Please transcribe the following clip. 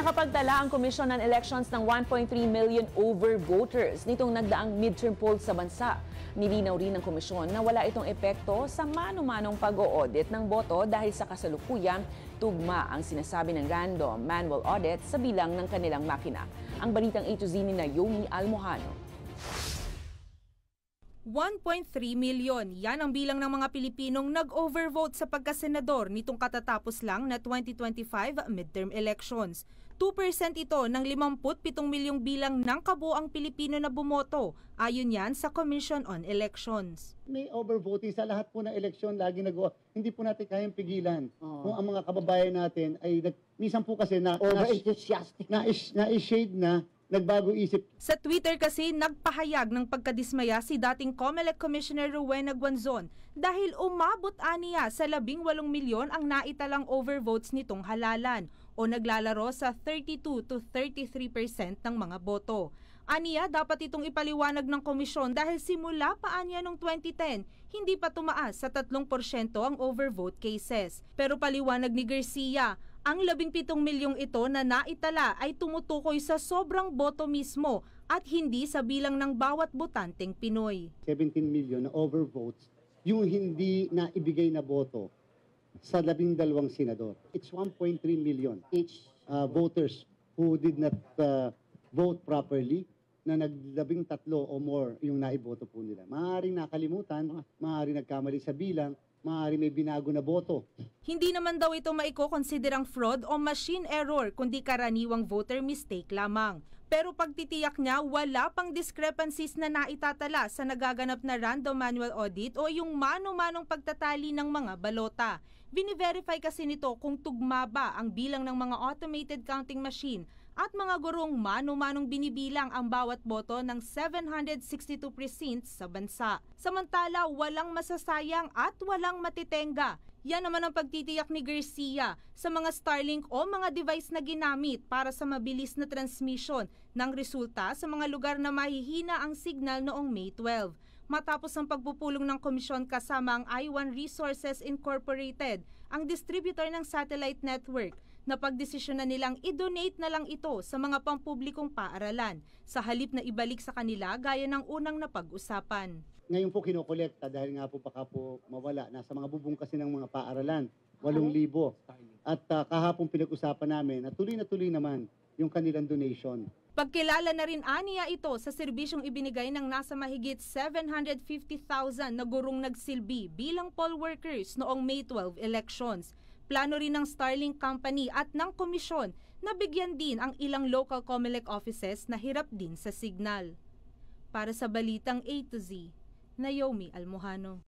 Nakapagtala ang Komisyon ng Elections ng 1.3 million overvoters nitong nagdaang midterm polls sa bansa. Nilinaw rin ng komisyon na wala itong epekto sa mano-manong pag-o-audit ng boto dahil sa kasalukuyan, tugma ang sinasabi ng random manual audit sa bilang ng kanilang makina. Ang balitang A to Z ni Naomi Almojano. 1.3 million, yan ang bilang ng mga Pilipinong nag-overvote sa pagkasenador nitong katatapos lang na 2025 midterm elections. 2% ito ng 57 milyong bilang ng kabuoang Pilipino na bumoto, ayon yan sa Commission on Elections. May overvoting sa lahat po ng eleksyon, lagi hindi po natin kayang pigilan. Kung ang mga kababayan natin ay, minsan po kasi over-enthusiastic, na-shade na, nagbago isip. Sa Twitter kasi, nagpahayag ng pagkadismaya si dating COMELEC Commissioner Rowena Guanzon dahil umabot aniya sa 18 milyon ang naitalang overvotes nitong halalan o naglalaro sa 32 to 33% ng mga boto. Aniya, dapat itong ipaliwanag ng komisyon dahil simula pa aniya noong 2010, hindi pa tumaas sa 3% ang overvote cases. Pero paliwanag ni Garcia, ang 17 milyong ito na naitala ay tumutukoy sa sobrang boto mismo at hindi sa bilang ng bawat botanteng Pinoy. 17 million na overvotes, yung hindi na ibigay na boto sa 12 senador. It's 1.3 million each voters who did not vote properly na nag-13 o more yung naiboto po nila. Maaaring nakalimutan, maaaring nagkamali sa bilang, maaari may binago na boto. Hindi naman daw ito maiko-considerang fraud o machine error kundi karaniwang voter mistake lamang. Pero pagtitiyak niya, wala pang discrepancies na naitatala sa nagaganap na random manual audit o yung mano-manong pagtatali ng mga balota. Bini-verify kasi nito kung tugma ba ang bilang ng mga automated counting machine at mga gurong mano-manong binibilang ang bawat boto ng 762 precincts sa bansa. Samantala, walang masasayang at walang matitenga. Yan naman ang pagtitiyak ni Garcia sa mga Starlink o mga device na ginamit para sa mabilis na transmission ng resulta sa mga lugar na mahihina ang signal noong May 12. Matapos ang pagpupulong ng komisyon kasama ang I1 Resources Incorporated, ang distributor ng satellite network, na pagdesisyon na nilang i-donate na lang ito sa mga pampublikong paaralan sa halip na ibalik sa kanila gaya ng unang napag-usapan. Ngayon po kinokolekta dahil nga po baka po mawala. Nasa mga bubong kasi ng mga paaralan, 8,000. At kahapon pinag-usapan namin na tuloy naman yung kanilang donation. Pagkilala na rin aniya ito sa serbisyong ibinigay ng nasa mahigit 750,000 na gurong nagsilbi bilang poll workers noong May 12 elections. Plano rin ng Starlink Company at ng komisyon na bigyan din ang ilang local COMELEC offices na hirap din sa signal. Para sa Balitang A to Z, Naomi Almojano.